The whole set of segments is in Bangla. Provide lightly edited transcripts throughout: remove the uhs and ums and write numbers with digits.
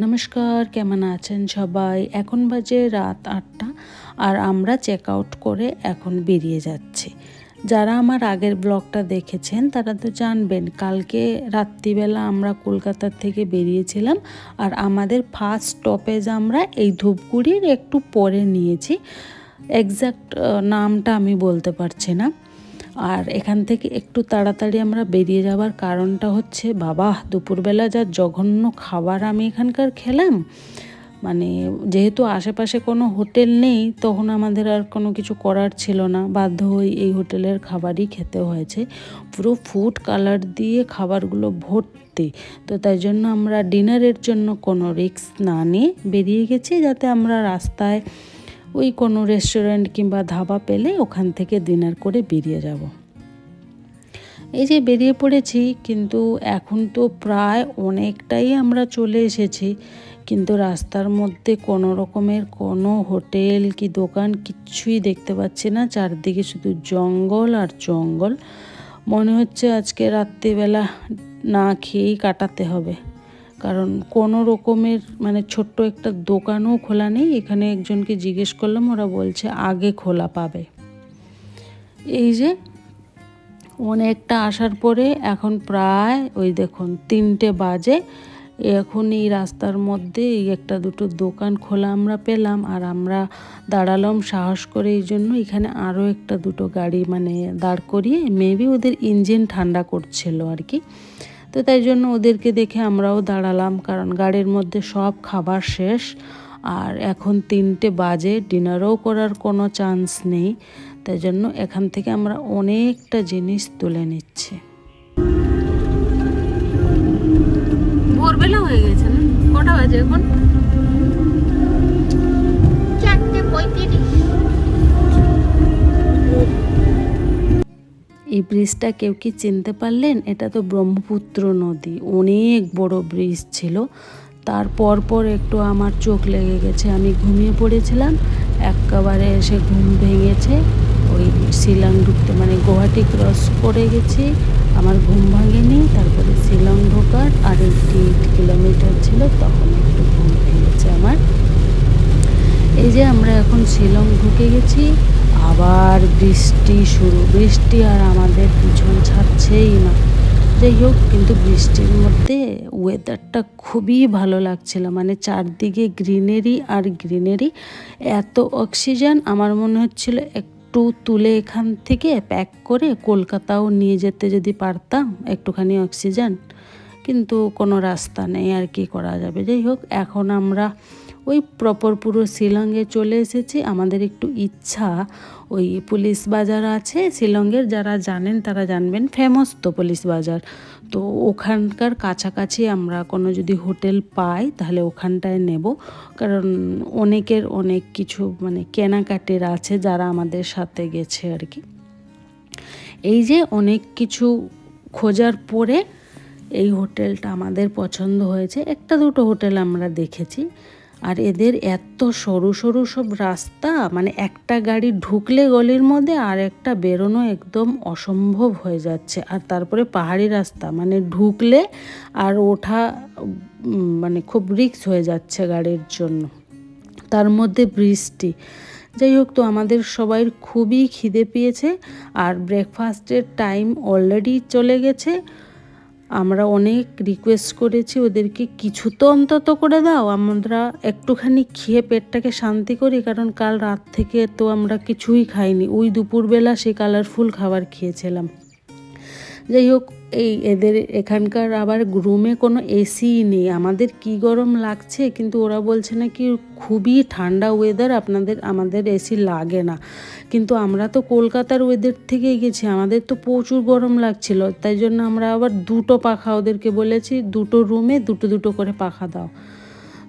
নমস্কার, কেমন আছেন সবাই? এখন বাজে রাত 8টা আর আমরা চেক আউট করে এখন বেরিয়ে যাচ্ছি। যারা আমার আগের ব্লগটা দেখেছেন তারা তো জানবেন, কালকে রাত্রিবেলা আমরা কলকাতা থেকে বেরিয়েছিলাম আর আমাদের ফার্স্ট স্টপেজ আমরা এই ধূপগুড়ির একটু পরে নিয়েছি। এক্স্যাক্ট নামটা আমি বলতে পারছি না। আর এখান থেকে একটু তাড়াতাড়ি আমরা বেরিয়ে যাওয়ার কারণটা হচ্ছে, বাবা দুপুরবেলা যা জঘন্য খাবার আমি এখানকার খেলাম। মানে যেহেতু আশেপাশে কোনো হোটেল নেই, তখন আমাদের আর কোনো কিছু করার ছিল না, বাধ্য হয়ে এই হোটেলের খাবারই খেতে হয়েছে। পুরো ফুড কালার দিয়ে খাবারগুলো ভর্তি। তো তাই জন্য আমরা ডিনারের জন্য কোনো রিস্ক না নিয়ে বেরিয়ে গেছি, যাতে আমরা রাস্তায় ওই কোনো রেস্টুরেন্ট কিংবা ধাবা পেলে ওখান থেকে ডিনার করে বেরিয়ে যাব। এই যে বেরিয়ে পড়েছি, কিন্তু এখন তো প্রায় অনেকটাই আমরা চলে এসেছি, কিন্তু রাস্তার মধ্যে কোনো রকমের কোনো হোটেল কি দোকান কিচ্ছুই দেখতে পাচ্ছি না। চারদিকে শুধু জঙ্গল আর জঙ্গল। মনে হচ্ছে আজকে রাত্রিবেলা না খেয়েই কাটাতে হবে, কারণ কোনো রকমের মানে ছোট্ট একটা দোকানও খোলা নেই। এখানে একজনকে জিজ্ঞেস করলাম, ওরা বলছে আগে খোলা পাবে। এই যে অনেকটা আসার পরে এখন প্রায় ওই দেখুন 3টে বাজে। এখন এই রাস্তার মধ্যে এই একটা দুটো দোকান খোলা আমরা পেলাম, আর আমরা দাঁড়ালাম সাহস করে এই জন্য, এখানে আরও একটা দুটো গাড়ি মানে দাঁড় করিয়ে মেবি ওদের ইঞ্জিন ঠান্ডা করছিল আর কি। তো তাই জন্য ওদেরকে দেখে আমরাও দাঁড়ালাম, কারণ গাড়ির মধ্যে সব খাবার শেষ আর এখন 3টে বাজে, ডিনারও করার কোনো চান্স নেই। তাই জন্য এখান থেকে আমরা অনেকটা জিনিস তুলে নিচ্ছি। ভোরবেলা হয়ে গেছে না? কটা বাজে এখন? 4:35। এই ব্রিজটা কেউ কি চিনতে পারলেন? এটা তো ব্রহ্মপুত্র নদী, অনেক বড় ব্রিজ ছিল। তারপর একটু আমার চোখ লেগে গেছে, আমি ঘুমিয়ে পড়েছিলাম, একেবারে এসে ঘুম ভেঙেছে। ওই শিলং ঢুকতে মানে গুয়াহাটি ক্রস করে গেছি, আমার ঘুম ভাঙেনি। তারপরে শিলং ঢোকার আর 8 কিলোমিটার ছিল, তখন একটু ঘুম ভেঙেছে আমার। এই যে আমরা এখন শিলং ঢুকে গেছি, আবার বৃষ্টি শুরু। বৃষ্টি আর আমাদের পিছন ছাড়ছেই না। যাই হোক, কিন্তু বৃষ্টির মধ্যে ওয়েদারটা খুবই ভালো লাগছিল, মানে চারদিকে গ্রিনারি আর গ্রিনারি, এত অক্সিজেন। আমার মনে হচ্ছিল একটু তুলে এখান থেকে প্যাক করে কলকাতাও নিয়ে যেতে যদি পারতাম একটুখানি অক্সিজেন, কিন্তু কোনো রাস্তা নেই, আর কি করা যাবে। যাই হোক, এখন আমরা ওই প্রপার পুরো শিলংয়ে চলে এসেছি। আমাদের একটু ইচ্ছা, ওই পুলিশ বাজার আছে শিলংয়ের, যারা জানেন তারা জানবেন, ফেমাস তো পুলিশ বাজার। তো ওখানকার কাছাকাছি আমরা কোনো যদি হোটেল পাই তাহলে ওখানটায় নেব, কারণ অনেকের অনেক কিছু মানে কেনাকাটির আছে যারা আমাদের সাথে গেছে আর কি। এই যে অনেক কিছু খোঁজার পরে এই হোটেলটা আমাদের পছন্দ হয়েছে। একটা দুটো হোটেল আমরা দেখেছি, আর এদের এত সরু সরু সব রাস্তা, মানে একটা গাড়ি ঢুকলে গলির মধ্যে আর একটা বেরোনো একদম অসম্ভব হয়ে যাচ্ছে। আর তারপরে পাহাড়ি রাস্তা, মানে ঢুকলে আর ওঠা মানে খুব রিস্ক হয়ে যাচ্ছে গাড়ির জন্য, তার মধ্যে বৃষ্টি। যাই হোক, তো আমাদের সবাই খুবই খিদে পেয়েছে আর ব্রেকফাস্টের টাইম অলরেডি চলে গেছে। আমরা অনেক রিকোয়েস্ট করেছি ওদেরকে, কিছু তো অন্তত করে দাও, আমরা একটুখানি খেয়ে পেটটাকে শান্তি করি, কারণ কাল রাত থেকে তো আমরা কিছুই খাইনি, ওই দুপুরবেলা সেই কালারফুল খাবার খেয়েছিলাম। যাই হোক, এই এদের এখানকার আবার রুমে কোনো এসি নেই। আমাদের কি গরম লাগছে, কিন্তু ওরা বলছে না কি খুবই ঠান্ডা ওয়েদার, আমাদের এসি লাগে না। কিন্তু আমরা তো কলকাতার ওয়েদার থেকেই গেছি, আমাদের তো প্রচুর গরম লাগছিল। তাই জন্য আমরা আবার 2টো পাখা ওদেরকে বলেছি, 2টো রুমে 2টো করে পাখা দাও।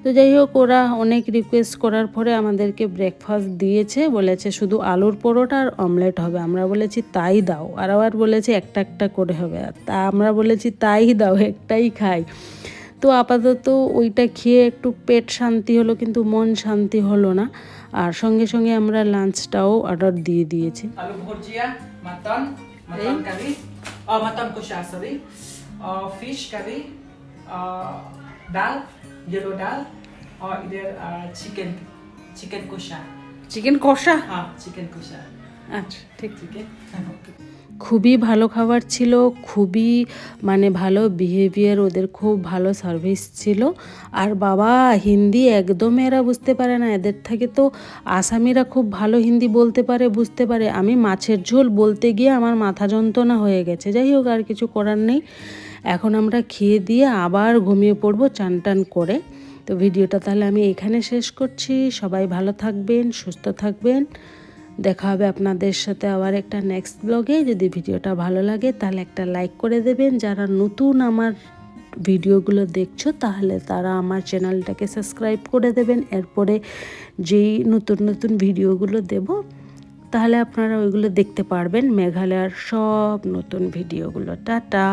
তো যাই হোক, ওরা অনেক রিকোয়েস্ট করার পরে আমাদেরকে ব্রেকফাস্ট দিয়েছে, বলেছে শুধু আলুর পরোটা আর অমলেট হবে। আমরা বলেছি তাই দাও, আর আবার বলেছে একটা একটা করে হবে, তা আমরা বলেছি তাই দাও, একটাই খাই। তো আপাতত ওইটা খেয়ে একটু পেট শান্তি হলো, কিন্তু মন শান্তি হলো না। আর সঙ্গে সঙ্গে আমরা লাঞ্চটাও অর্ডার দিয়ে দিয়েছি। আলু ভুজিয়া, মাটন কারি, মাটন কষা, সরি, ফিশ কারি, ডাল, येलो दाल और इधर चिकन कोशा। চিকেন কষা। हाँ चिकन कोशा। আচ্ছা ঠিক। ठीक है ओके। খুবই ভালো খাবার ছিল, খুবই মানে ভালো বিহেভিয়ার, ওদের খুব ভালো সার্ভিস ছিল। আর বাবা হিন্দি একদম এরা বুঝতে পারে না, এদের থেকে তো আসামিরা খুব ভালো হিন্দি বলতে পারে, বুঝতে পারে। আমি মাছের ঝোল বলতে গিয়ে আমার মাথা যন্ত্রণা হয়ে গেছে। যাই হোক, আর কিছু করার নেই। এখন আমরা খেয়ে দিয়ে আবার ঘুমিয়ে পড়বো চান টান করে। তো ভিডিওটা তাহলে আমি এখানে শেষ করছি। সবাই ভালো থাকবেন, সুস্থ থাকবেন। দেখা হবে আপনাদের সাথে আবার একটা নেক্সট ব্লগে। যদি ভিডিওটা ভালো লাগে তাহলে একটা লাইক করে দেবেন। যারা নতুন আমার ভিডিওগুলো দেখছো তাহলে তারা আমার চ্যানেলটাকে সাবস্ক্রাইব করে দেবেন। এরপরে যেই নতুন নতুন ভিডিওগুলো দেব তাহলে আপনারা ওইগুলো দেখতে পারবেন, মেঘালয়ের সব নতুন ভিডিওগুলো। টাটা।